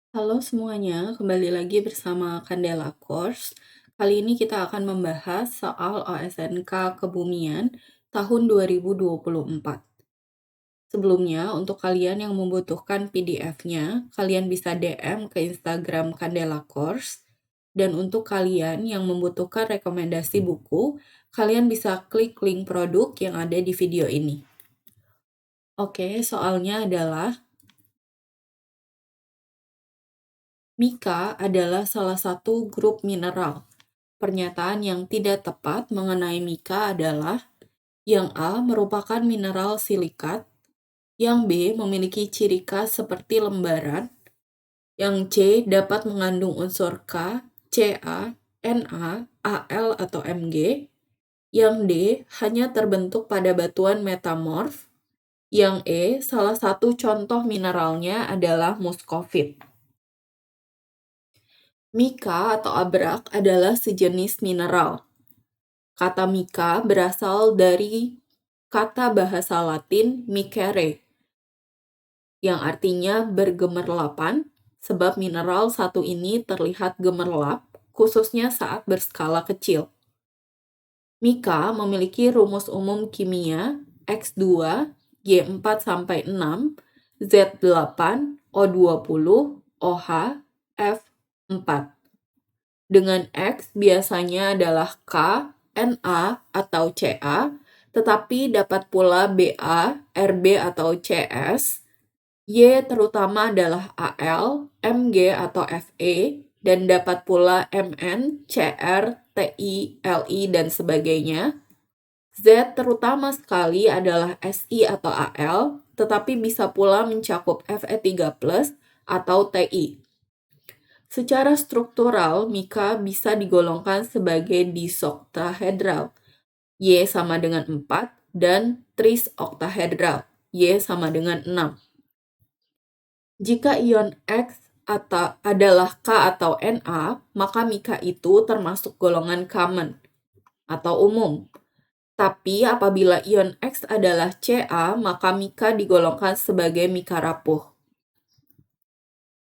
Halo semuanya, kembali lagi bersama Candela Course. Kali ini kita akan membahas soal OSNK Kebumian tahun 2024. Sebelumnya, untuk kalian yang membutuhkan PDF-nya, kalian bisa DM ke Instagram Candela Course. Dan untuk kalian yang membutuhkan rekomendasi buku, kalian bisa klik link produk yang ada di video ini. Oke, soalnya adalah Mika adalah salah satu grup mineral. Pernyataan yang tidak tepat mengenai Mika adalah yang A merupakan mineral silikat, yang B memiliki ciri khas seperti lembaran, yang C dapat mengandung unsur K, Ca, Na, Al, atau Mg, yang D hanya terbentuk pada batuan metamorf, yang E salah satu contoh mineralnya adalah muskovit. Mika atau abrak adalah sejenis mineral. Kata mika berasal dari kata bahasa Latin micere, yang artinya bergemerlapan, sebab mineral satu ini terlihat gemerlap, khususnya saat berskala kecil. Mika memiliki rumus umum kimia X2, Y4-6, Z8, O20, OH, F4. Dengan X biasanya adalah K, Na, atau Ca, tetapi dapat pula Ba, Rb, atau Cs. Y terutama adalah Al, Mg, atau Fe, dan dapat pula Mn, Cr, Ti, Li, dan sebagainya. Z terutama sekali adalah Si atau Al, tetapi bisa pula mencakup Fe3+, atau Ti. Secara struktural, mika bisa digolongkan sebagai disoktahedral, Y sama dengan 4, dan trisoktahedral, Y sama dengan 6. Jika ion X adalah K atau Na, maka mika itu termasuk golongan common atau umum. Tapi apabila ion X adalah Ca, maka mika digolongkan sebagai mika rapuh.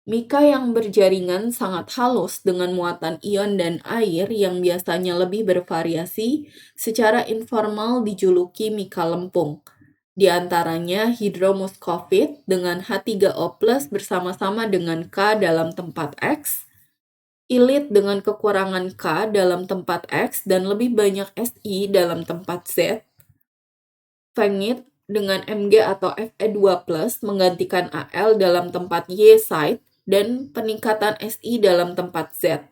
Mika yang berjaringan sangat halus dengan muatan ion dan air yang biasanya lebih bervariasi secara informal dijuluki mika lempung. Di antaranya hidromuskovit dengan H3O+ bersama-sama dengan K dalam tempat X, ilit dengan kekurangan K dalam tempat X dan lebih banyak Si dalam tempat Z, Fengit dengan Mg atau Fe2+ menggantikan Al dalam tempat Y site, dan peningkatan Si dalam tempat Z.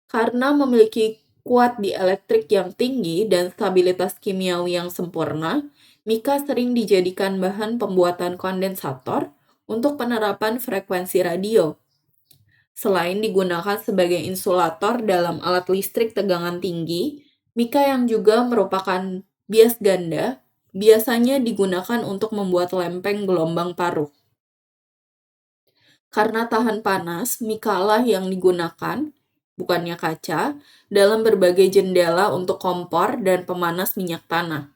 Karena memiliki kuat dielektrik yang tinggi dan stabilitas kimiawi yang sempurna, mika sering dijadikan bahan pembuatan kondensator untuk penerapan frekuensi radio. Selain digunakan sebagai insulator dalam alat listrik tegangan tinggi, mika yang juga merupakan bias ganda biasanya digunakan untuk membuat lempeng gelombang paruh. Karena tahan panas, mikalah yang digunakan, bukannya kaca, dalam berbagai jendela untuk kompor dan pemanas minyak tanah.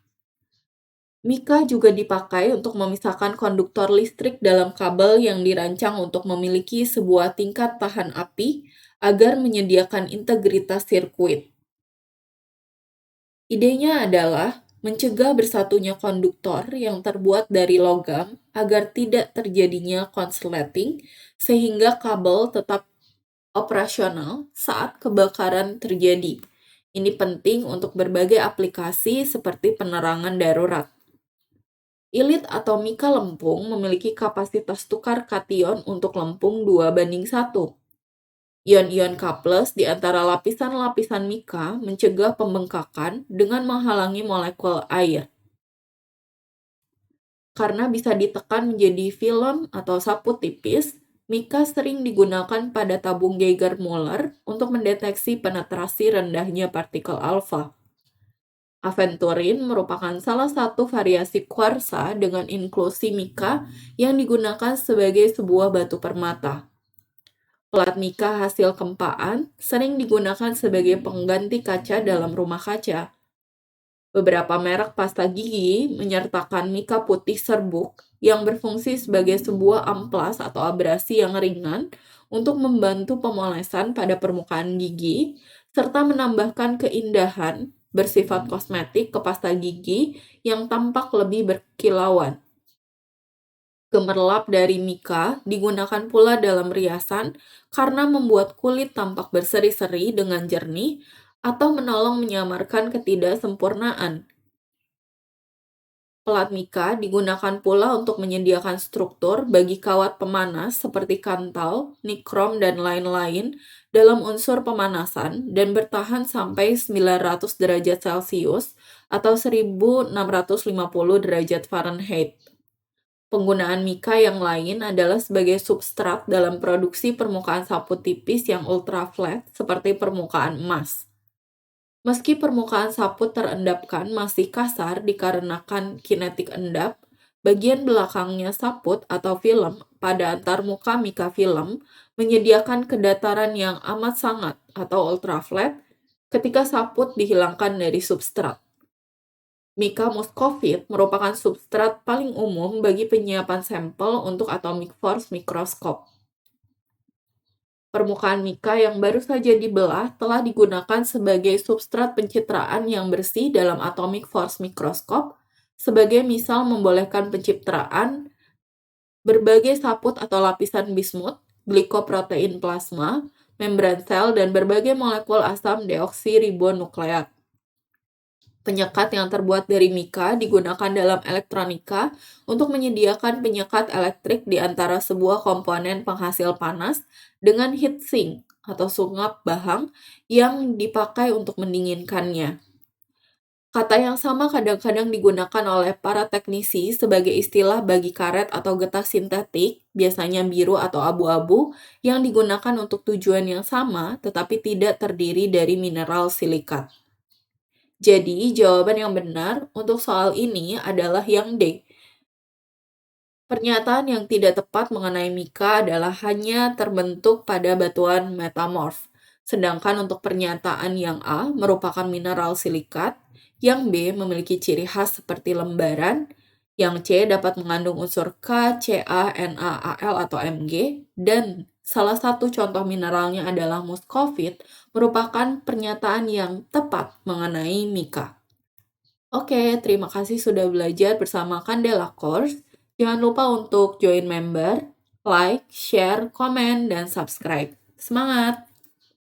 Mika juga dipakai untuk memisahkan konduktor listrik dalam kabel yang dirancang untuk memiliki sebuah tingkat tahan api agar menyediakan integritas sirkuit. Idenya adalah mencegah bersatunya konduktor yang terbuat dari logam agar tidak terjadinya konsleting sehingga kabel tetap operasional saat kebakaran terjadi. Ini penting untuk berbagai aplikasi seperti penerangan darurat. Ilit atau mika lempung memiliki kapasitas tukar kation untuk lempung 2:1. Ion-ion K+ di antara lapisan-lapisan mika mencegah pembengkakan dengan menghalangi molekul air. Karena bisa ditekan menjadi film atau sapu tipis, mika sering digunakan pada tabung Geiger-Müller untuk mendeteksi penetrasi rendahnya partikel alfa. Aventurin merupakan salah satu variasi kuarsa dengan inklusi mika yang digunakan sebagai sebuah batu permata. Pelat mika hasil kempaan sering digunakan sebagai pengganti kaca dalam rumah kaca. Beberapa merek pasta gigi menyertakan mika putih serbuk yang berfungsi sebagai sebuah amplas atau abrasi yang ringan untuk membantu pemolesan pada permukaan gigi, serta menambahkan keindahan bersifat kosmetik ke pasta gigi yang tampak lebih berkilauan. Gemerlap dari mika digunakan pula dalam riasan karena membuat kulit tampak berseri-seri dengan jernih atau menolong menyamarkan ketidaksempurnaan. Pelat mika digunakan pula untuk menyediakan struktur bagi kawat pemanas seperti kantal, nikrom, dan lain-lain dalam unsur pemanasan dan bertahan sampai 900 derajat Celcius atau 1650 derajat Fahrenheit. Penggunaan mika yang lain adalah sebagai substrat dalam produksi permukaan sapu tipis yang ultra flat seperti permukaan emas. Meski permukaan sapu terendapkan masih kasar dikarenakan kinetik endap, bagian belakangnya saput atau film pada antarmuka mika film menyediakan kedataran yang amat sangat atau ultraflat ketika saput dihilangkan dari substrat. Mika muscovite merupakan substrat paling umum bagi penyiapan sampel untuk atomic force microscope. Permukaan mika yang baru saja dibelah telah digunakan sebagai substrat pencitraan yang bersih dalam atomic force microscope, sebagai misal membolehkan pencitraan berbagai saput atau lapisan bismut, glikoprotein plasma, membran sel, dan berbagai molekul asam deoksiribonukleat. Penyekat yang terbuat dari mika digunakan dalam elektronika untuk menyediakan penyekat elektrik di antara sebuah komponen penghasil panas dengan heatsink atau sungap bahang yang dipakai untuk mendinginkannya. Kata yang sama kadang-kadang digunakan oleh para teknisi sebagai istilah bagi karet atau getah sintetik, biasanya biru atau abu-abu, yang digunakan untuk tujuan yang sama tetapi tidak terdiri dari mineral silikat. Jadi, jawaban yang benar untuk soal ini adalah yang D. Pernyataan yang tidak tepat mengenai mika adalah hanya terbentuk pada batuan metamorf. Sedangkan untuk pernyataan yang A merupakan mineral silikat, yang B memiliki ciri khas seperti lembaran, yang C dapat mengandung unsur K, Ca, Na, Al, atau Mg, dan salah satu contoh mineralnya adalah muscovite, merupakan pernyataan yang tepat mengenai mika. Oke, terima kasih sudah belajar bersama Candela Course. Jangan lupa untuk join member, like, share, komen, dan subscribe. Semangat!